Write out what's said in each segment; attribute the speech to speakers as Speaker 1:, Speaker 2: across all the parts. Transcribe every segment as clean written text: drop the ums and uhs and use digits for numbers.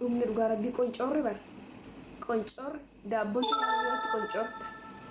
Speaker 1: Umni dhugaa rabbii qoncoorri bar. Qoncoorri daabboon irratti qoncoorta.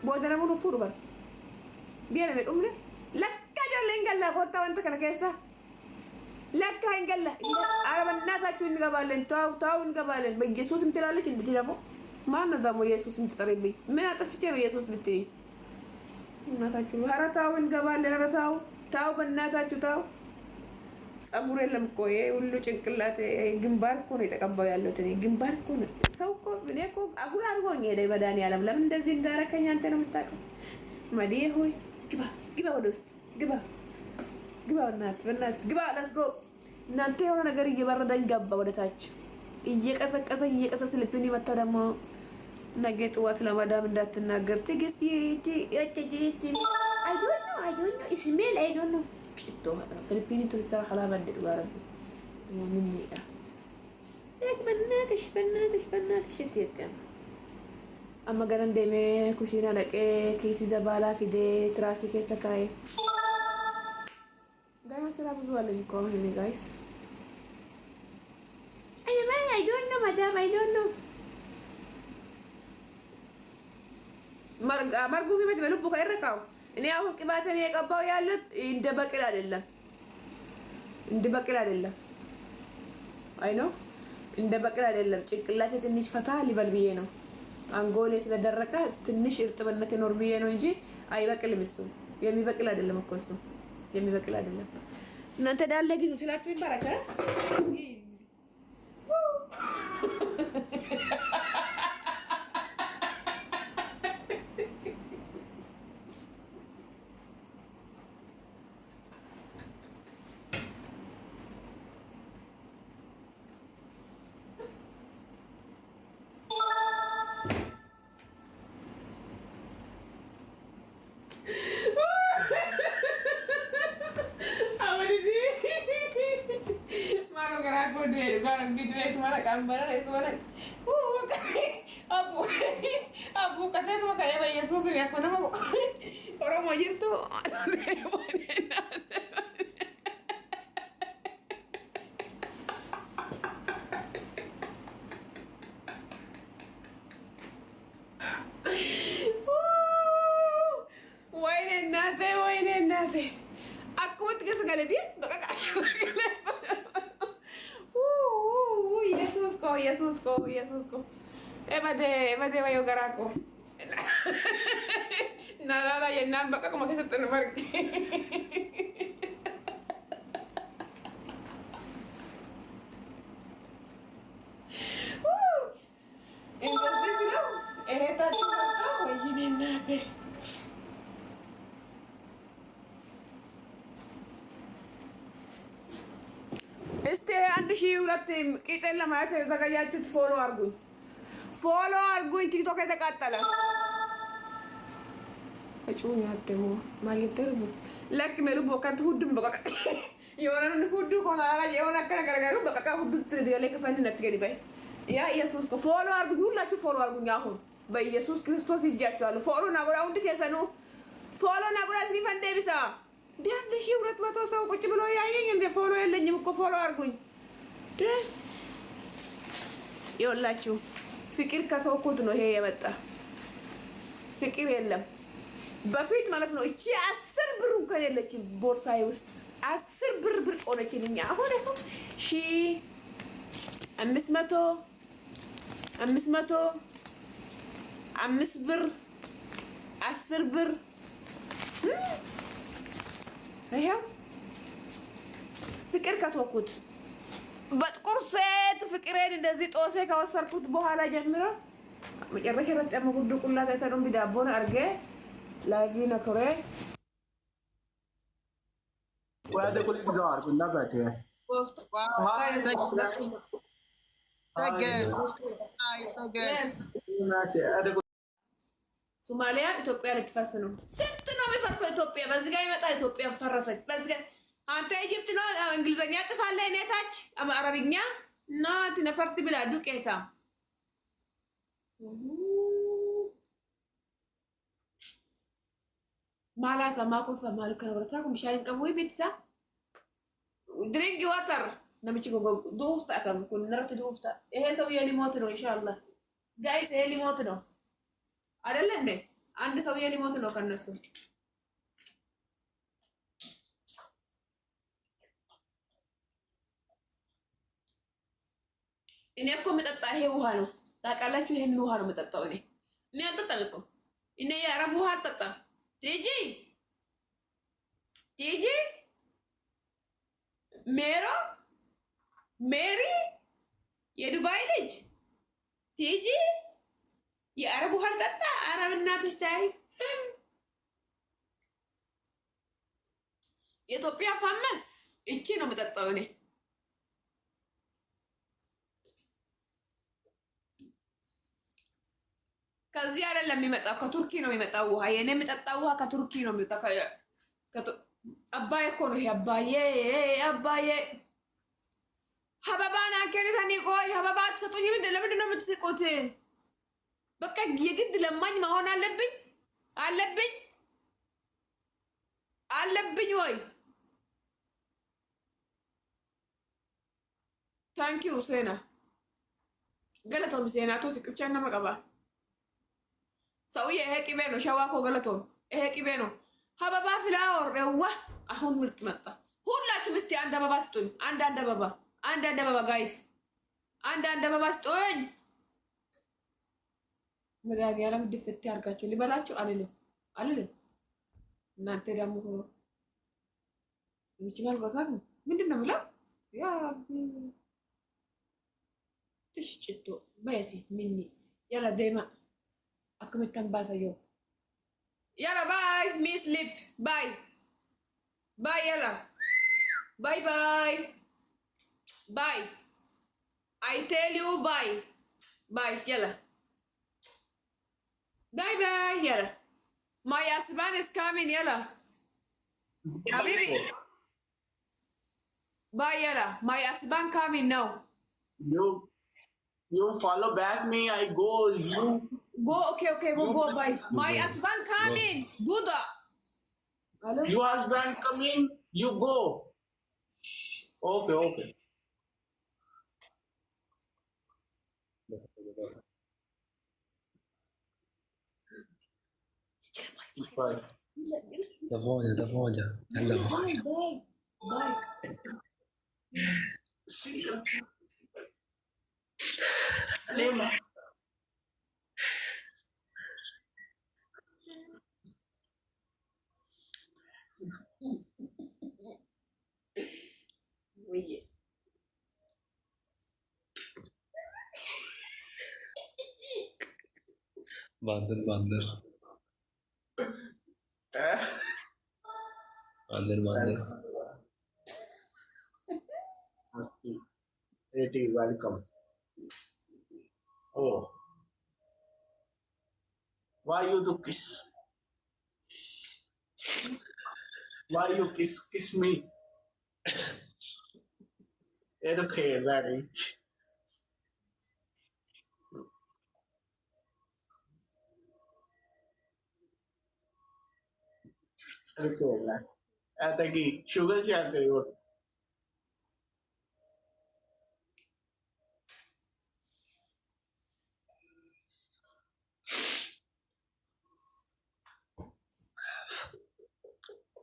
Speaker 1: Booda nama nuuf fuudhu bar. Biyya nama dhumne lakka ijoollee hin gallaa koottaa wanta kana keessa. Lakka hin galla. Arabannaasaachuu hin gabaaleen taa'u hin gabaaleen. Yesuus hin tilaalech hin jedhamu. ማን ነው ደግሞ ኢየሱስ የምትጠሪብኝ? ምን አጥፍቼ ነው ኢየሱስ ብትይ? እናታችሁ ኧረ ታው እንገባለን። ኧረ ታው በእናታችሁ ታው። ጸጉር የለም እኮ ይሄ ሁሉ ጭንቅላት ግንባር እኮ ነው የተቀባው ያለሁት እኔ ግንባር እኮ ነው። ሰው እኮ እኔ እኮ አጉል አድርጎኝ ሄደ በመድኃኒዓለም። ለምን እንደዚህ እንዳረከኝ አንተ ነው የምታውቀው። መዲዬ ሆይ ግባ ወደ ውስጥ ግባ በእናትህ ግባ። ለስጎ እናንተ የሆነ ነገር እየበረደኝ ገባ ወደ ታች እየቀሰቀሰ ልብን ይመታ ደግሞ ነገ ጠዋት ለማዳም እንዳትናገር ትግስት I don't know اسماعيل I don't know سلبيني انتو الساعة خلاص بدل بارد مني ليك بناتش تيتم اما قرن ديمي كوشينا لك كيسي زبالة في دي تراسي كيسا كاي قايما سلا بزوالة يكون هني guys I don't know madam I don't know مرقو في مدى ملوبو خير ركاو እኔ አሁን ቅባትን የቀባው ያሉት እንደ በቅል አይደለም አይ ነው እንደ በቅል አይደለም። ጭንቅላቴ ትንሽ ፈታ ሊበል ብዬ ነው። አንጎሌ ስለደረቀ ትንሽ እርጥብነት ይኖር ብዬ ነው እንጂ አይበቅልም። እሱ የሚበቅል አይደለም እኮ እሱ የሚበቅል አይደለም። እናንተ ዳለ ግዙ ስላችሁ ይባረከ Abu katanya tuh kayak Bayi Yesus ya, aku nama orang wajib tuh Wayne nate aku tiga sekali dia bakal Yesus ko. Evade vayo carajo. Nada llenar vaca como que se te marque. Entonces no, esta chica oye nada. እስቲ አንድ ሺህ ሁለት ቂጤን ለማየት የተዘጋጃችሁት ፎሎ አርጉኝ። ቲክቶክ የተቃጠለ እጩኛ ደሞ ማለት ለክ መሉ ቦካት ሁዱም በቃ የሆነን ሁዱ ኮናራ የሆነ ከነገሩ በቃ ሁዱ ትገለ ከፈንነት ገዲ ባይ ያ ኢየሱስ ኮ ፎሎ አርጉኝ። ሁላችሁ ፎሎ አርጉኝ። አሁን በኢየሱስ ክርስቶስ ይጃችኋል። ፎሎ ናጎራ ውድ ከሰኑ ፎሎ ናጎራ ሲፈንደ ቢሳ ዲያንድ ሺህ ሁለት መቶ ሰው ቁጭ ብሎ ያየኝ እንደ ፎሎ የለኝም እኮ ፎሎ አርጉኝ። ይኸውላችሁ ፍቅር ከተውኩት ነው ይሄ የመጣ ፍቅር የለም በፊት ማለት ነው። እቺ 10 ብር እንኳን የለችም ቦርሳዬ ውስጥ 10 ብር ሆነችልኝ። አሁን 500 5 ብር 10 ብር ይሄው ፍቅር ከተውኩት በጥቁር ሴት ፍቅሬን እንደዚህ ጦሴ ከወሰርኩት በኋላ ጀምሮ መጨረሻ በጣም ሁሉ ቁላታ ተደም ቢዳቦን አርገ ላይቭ ነክሬ
Speaker 2: ወደ ቁል ይዘዋል እና ባቴ
Speaker 1: ሶማሊያ ኢትዮጵያ ልትፈርስ ነው። ስንት ነው የሚፈርሰው? ኢትዮጵያ በዚህ ጋር ይመጣ ኢትዮጵያ ፈረሰች። በዚህ ጋር አንተ ኢጅፕት ነው እንግሊዘኛ ጽፋለህ እኔታች አረብኛ ናት ነፈርት ብላ ዱቄታ ማላሳ ማኮፈ ማልከ ወርታ ኩምሻን ቀሞይ ቤተሳ ድሪንክ ዋተር namichi gogo duufta akkam kun narratti duufta ይሄ ሰውዬ ሊሞት ነው ኢንሻአላህ ጋይስ ይሄ ሊሞት ነው አይደለ እንዴ አንድ ሰውዬ ሊሞት ነው ከነሱ እኔ እኮ የምጠጣ ይሄ ውሃ ነው ታውቃላችሁ ይሄን ውሃ ነው የምጠጣው እኔ አልጠጣም እኮ እኔ የአረብ ውሃ አልጠጣም ቲጂ ቲጂ ሜሪ የዱባይ ልጅ ቲጂ የአረብ ውሃ አልጠጣ አረብ እናቶች ታይ የኢትዮጵያ ፋመስ እቺ ነው የምጠጣው እኔ ከዚህ አይደለም የሚመጣው ከቱርኪ ነው የሚመጣው ውሃ የኔ የምጠጣው ውሃ ከቱርኪ ነው የሚመጣው አባዬ እኮ ነው ይሄ አባዬ ሀበባን አከረታኒ ቆይ ሀበባ ትሰጡኝ ለምንድን ነው የምትስቁት በቃ የግድ ለማኝ መሆን አለብኝ ወይ ታንኪዩ ሴና ገለቶም ሴና ቶ ሲቅቻ እና መቀባ ሰውዬ ይሄ ቅቤ ነው ሸዋኮ ገለቶም ይሄ ቅቤ ነው ሀበባ ፍላወር ረዋ አሁን ምርጥ መጣ ሁላችሁም እስቲ አንድ አበባ ስጡኝ አንድ አበባ ጋይስ አንድ አበባ ስጡኝ መጋግ ያለም ድፍት ያርጋችሁ ሊበላችሁ አልልም እናንተ ደግሞ ሆኖ ይችላል ጎታን ምንድነው ብለው ያ ረቢ ትሽጭቶ በያሲ ሚኒ ያላ ደማ አክመተን ባሰየው ያላ ባይ ሚስ ሊፕ ባይ ያላ ባይ I tell you bye yalla bye yalla my husband is coming yalla habibi bye yalla my husband coming now
Speaker 2: you follow back me I go you
Speaker 1: go okay go bye my husband coming good
Speaker 2: your husband coming you go okay Bye.
Speaker 3: Da voglia. Allora.
Speaker 1: Bye.
Speaker 2: See you. Lima.
Speaker 3: Bandır. Bandır.
Speaker 2: Welcome. Oh. Why you do kiss? Why you kiss me? It's okay, Daddy. Okay, I think sugar share करियो.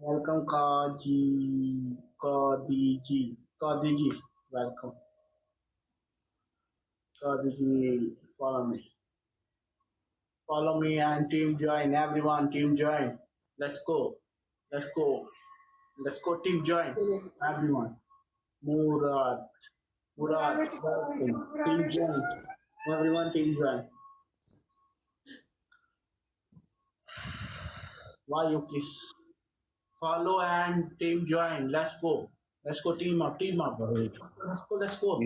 Speaker 2: Welcome Kadiji. Welcome. Kadiji, follow me and team join. Everyone, team join. Let's go team join. Everyone. Murad, welcome. Team join. Everyone, team join. Why you kiss? Follow and team join. Let's go team up. Let's go team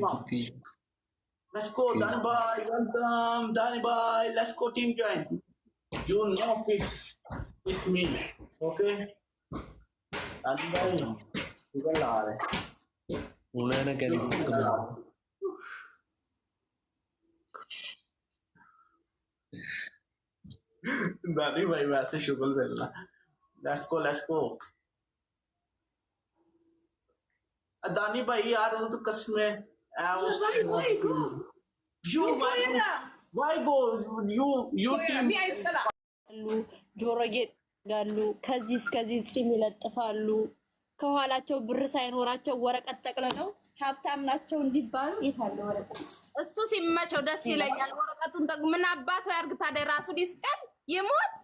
Speaker 2: up. Let's go Dani bhai, welcome Dani bhai. Let's go team join. You know kiss me, okay? Dani bhai you can lie.
Speaker 3: उन्होंने क्या लिखा
Speaker 2: Dani bhai वैसे शुगल मिलना. Let's go. Adani bhai yaar wo to kasme
Speaker 1: Why go?
Speaker 2: you why go you team
Speaker 4: ጆሮ ጌጥ ጋሉ ከዚህ እስከዚህ ፂም ይለጥፋሉ። ከኋላቸው ብር ሳይኖራቸው ወረቀት ጠቅልለው ሀብታም ናቸው እንዲባሉ የታለ ወረቀት?
Speaker 5: እሱ ሲመቸው ደስ ይለኛል። ወረቀቱን ምን አባቱ ያርግ ታዲያ? ራሱ ዲስቀል ይሞት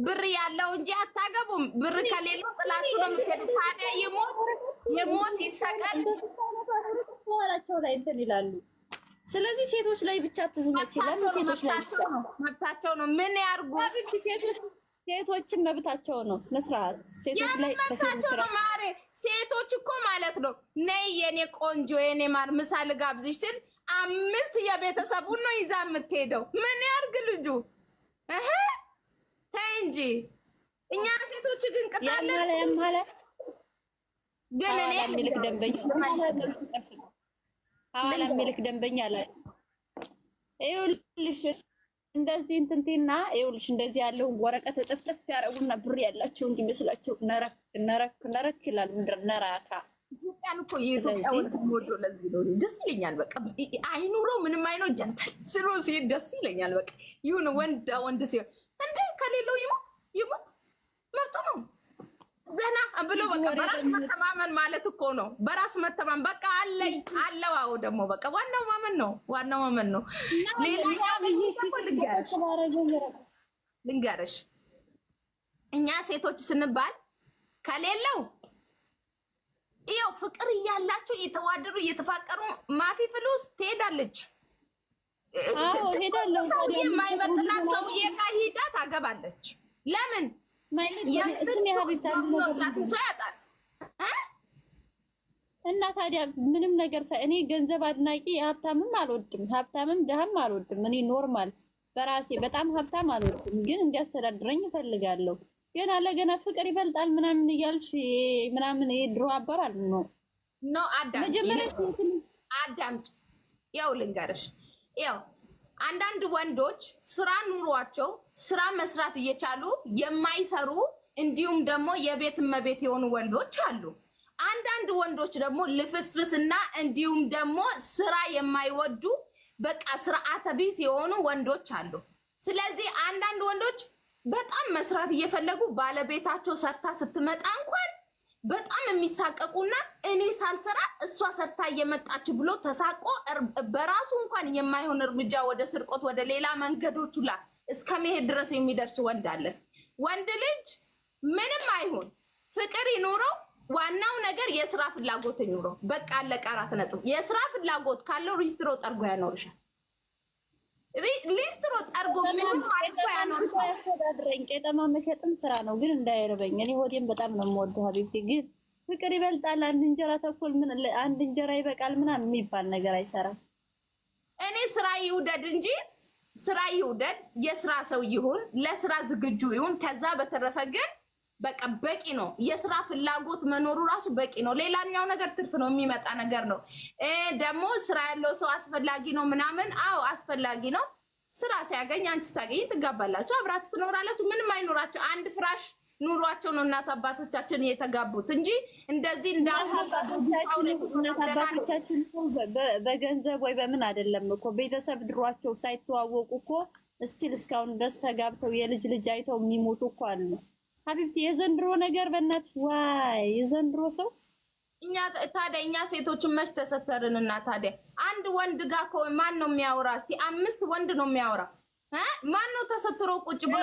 Speaker 5: ብር ያለው እንጂ አታገቡም። ብር ከሌለው ጥላችሁ ነው የምትሄዱት። ታዲያ ይሞት ይሰቀል
Speaker 4: ከኋላቸው ላይ እንትን ይላሉ። ስለዚህ ሴቶች ላይ ብቻ ትዝመች ይላል። ሴቶች ላይ
Speaker 5: መብታቸው ነው። ምን ያርጉ?
Speaker 4: ሴቶችን መብታቸው ነው። ስነ ስርዓት ሴቶች ላይ ከሴቶች
Speaker 5: ነው ማሬ። ሴቶች እኮ ማለት ነው ነይ የኔ ቆንጆ የኔ ማር ምሳ ልጋብዝሽ ስል 5 የቤተሰቡን ነው ይዛ የምትሄደው። ምን ያርግ ልጁ? ተይ እንጂ እኛ ሴቶች ግን ቅጣለን። ግን እኔ
Speaker 4: ሚልክ ደንበኛ ሐዋላ ሚልክ ደንበኛ አለ። ይኸውልሽ እንደዚህ እንትንቲና ይኸውልሽ እንደዚህ ያለው ወረቀት ጥፍጥፍ ያረጉና ብር ያላቸው እንዲመስላቸው ነረክ ይላል። ምንድር ነራካ
Speaker 5: ኢትዮጵያን እኮ የኢትዮጵያውን ወዶ ለዚህ ነው ደስ ይለኛል። በቃ አይኑረው ምንም አይነው ጀንተል ስሎ ሲሄድ ደስ ይለኛል። በቃ ይሁን ወንድ ሲሆን እንደ ከሌለው ይሞት መብቱ ነው። ዘና ብሎ በቃ በራስ መተማመን ማለት እኮ ነው። በራስ መተማመን በቃ አለው። አዎ ደግሞ በቃ ዋናው ማመን ነው። ልንገርሽ እኛ ሴቶች ስንባል ከሌለው ይኸው ፍቅር እያላቸው እየተዋደዱ እየተፋቀሩ ማፊ ፍሉስ ትሄዳለች። የማይመጥናት ሰውዬ ጋር ሂዳ ታገባለች። ለምን
Speaker 4: እና ታዲያ ምንም ነገር እኔ ገንዘብ አድናቂ ሀብታምም አልወድም፣ ሀብታምም ድሃም አልወድም። እኔ ኖርማል በራሴ በጣም ሀብታም አልወድም፣ ግን እንዲያስተዳድረኝ እፈልጋለሁ። ገና ለገና ፍቅር ይበልጣል ምናምን እያልሽ ምናምን ድሮ አባባል ነው።
Speaker 5: አዳምጪ፣ ያው ልንገርሽ፣ ያው አንዳንድ ወንዶች ስራ ኑሯቸው ስራ መስራት እየቻሉ የማይሰሩ እንዲሁም ደግሞ የቤት እመቤት የሆኑ ወንዶች አሉ። አንዳንድ ወንዶች ደግሞ ልፍስፍስና እንዲሁም ደግሞ ስራ የማይወዱ በቃ ስርዓተ ቢስ የሆኑ ወንዶች አሉ። ስለዚህ አንዳንድ ወንዶች በጣም መስራት እየፈለጉ ባለቤታቸው ሰርታ ስትመጣ እንኳን በጣም የሚሳቀቁና እኔ ሳልሰራ እሷ ሰርታ እየመጣች ብሎ ተሳቆ በራሱ እንኳን የማይሆን እርምጃ ወደ ስርቆት ወደ ሌላ መንገዶቹ ላይ እስከ መሄድ ድረስ የሚደርስ ወንድ አለ። ወንድ ልጅ ምንም አይሆን ፍቅር ይኖረው፣ ዋናው ነገር የስራ ፍላጎት ይኖረው። በቃ አለቀ። 4 ነጥብ። የስራ ፍላጎት ካለው ሪስትሮ ጠርጎ ያኖርሻል። ሊስትሮ ጠርጎ ምንም አድርጎ ያኖርሻል።
Speaker 4: ያስተዳድረኝ። ቄጠማ መሸጥም ስራ ነው፣ ግን እንዳይርበኝ። እኔ ሆዴም በጣም ነው የምወደው ሀቢብቲ። ግን ፍቅር ይበልጣል። አንድ እንጀራ ተኩል አንድ እንጀራ ይበቃል ምናምን የሚባል ነገር አይሰራም።
Speaker 5: እኔ ስራ ይውደድ እንጂ ስራ ይውደድ፣ የስራ ሰው ይሁን፣ ለስራ ዝግጁ ይሁን። ከዛ በተረፈ ግን በቃ በቂ ነው። የስራ ፍላጎት መኖሩ ራሱ በቂ ነው። ሌላኛው ነገር ትርፍ ነው፣ የሚመጣ ነገር ነው። ደግሞ ስራ ያለው ሰው አስፈላጊ ነው ምናምን። አዎ አስፈላጊ ነው። ስራ ሲያገኝ አንቺ ስታገኝ ትጋባላችሁ፣ አብራችሁ ትኖራላችሁ። ምንም አይኖራችሁ፣ አንድ ፍራሽ ኑሯቸው ነው እናት አባቶቻችን የተጋቡት እንጂ እንደዚህ
Speaker 4: አባቶቻችን በገንዘብ ወይ በምን አይደለም እኮ ቤተሰብ ድሯቸው ሳይተዋወቁ እኮ እስቲል እስካሁን ድረስ ተጋብተው የልጅ ልጅ አይተው የሚሞቱ እኮ አሉ። ሀቢብቲ የዘንድሮ ነገር በእናትሽ ዋይ! የዘንድሮ ሰው
Speaker 5: ታዲያ እኛ ሴቶችን መች ተሰተርንና ታዲያ አንድ ወንድ ጋር እኮ ማን ነው የሚያወራ? እስቲ 5 ወንድ ነው የሚያወራ። ማን ነው ተሰትሮ ቁጭ ብሎ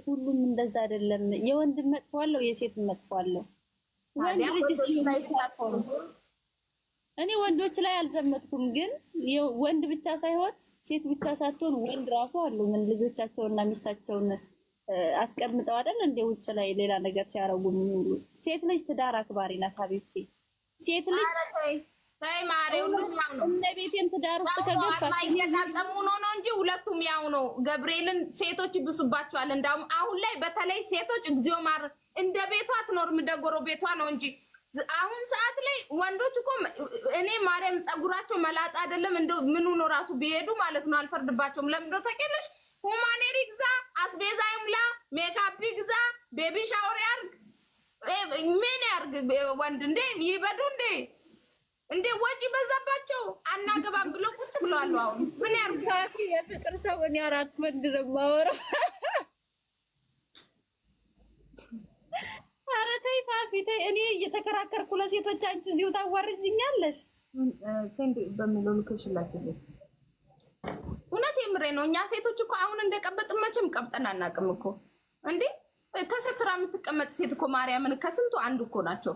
Speaker 4: ሁሉም እንደዛ አይደለም። የወንድ መጥፎ አለው፣ የሴት መጥፎ አለው። እኔ ወንዶች ላይ አልዘመትኩም፣ ግን ወንድ ብቻ ሳይሆን ሴት ብቻ ሳትሆን ወንድ ራሱ አሉ። ምን ልጆቻቸውና ሚስታቸውን አስቀምጠው አይደል እንደ ውጭ ላይ ሌላ ነገር ሲያረጉ የሚውሉ። ሴት ልጅ ትዳር አክባሪ ናት ሀቢብቲ። ሴት ልጅ
Speaker 5: ታይ ማሬው ሁሉም ያው ነው።
Speaker 4: እነ ቤቴም ትዳር ውስጥ ከገባች
Speaker 5: አይገጣጠሙ ነው እንጂ ሁለቱም ያው ነው። ገብርኤልን ሴቶች ይብሱባቸዋል። እንዳውም አሁን ላይ በተለይ ሴቶች እግዚኦ ማር እንደ ቤቷ አትኖርም፣ ደጎሮ ቤቷ ነው እንጂ አሁን ሰዓት ላይ ወንዶች እኮ እኔ ማርያም ጸጉራቸው መላጣ አይደለም እንደው ምኑ ነው ራሱ ቢሄዱ ማለት ነው አልፈርድባቸውም። ለምን ነው ተቀለሽ ሁማኔሪ ግዛ፣ አስቤዛ ይምላ፣ ሜካፕ ግዛ፣ ቤቢ ሻወር ያርግ ምን ያርግ ወንድ እንዴ ይበዱ እንዴ ወጪ በዛባቸው አናገባም ብሎ ቁጭ ብለዋል። አሁን ምን ያርግ?
Speaker 4: የፍቅር ሰው እኔ 4 ወንድ ነው የማወራው። ኧረ ተይ ፋፊ ተይ። እኔ እየተከራከርኩ ለሴቶች አንቺ እዚሁ ታዋርጅኛለሽ።
Speaker 5: ሰንድ በሚለው ልክሽላችሁ እውነት የምሬ ነው። እኛ ሴቶች እኮ አሁን እንደቀበጥ መቼም ቀብጠን አናውቅም እኮ እንዴ። ተሰትራ የምትቀመጥ ሴት እኮ ማርያምን ከስንቱ አንዱ እኮ ናቸው።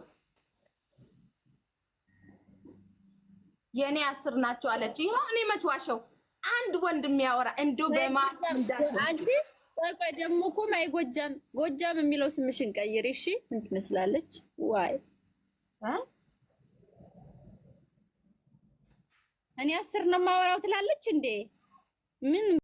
Speaker 5: የኔ 10 ናቸው አለች። ይሄ እኔ መች ዋሸው? አንድ ወንድ የሚያወራ እንደው
Speaker 4: አንቺ ቆይ ደግሞ እኮ ማይ ጎጃም የሚለው ስምሽን ቀይሪ እሺ። ምን ትመስላለች? ዋይ እኔ 10 ነው የማወራው ትላለች እንዴ? ምን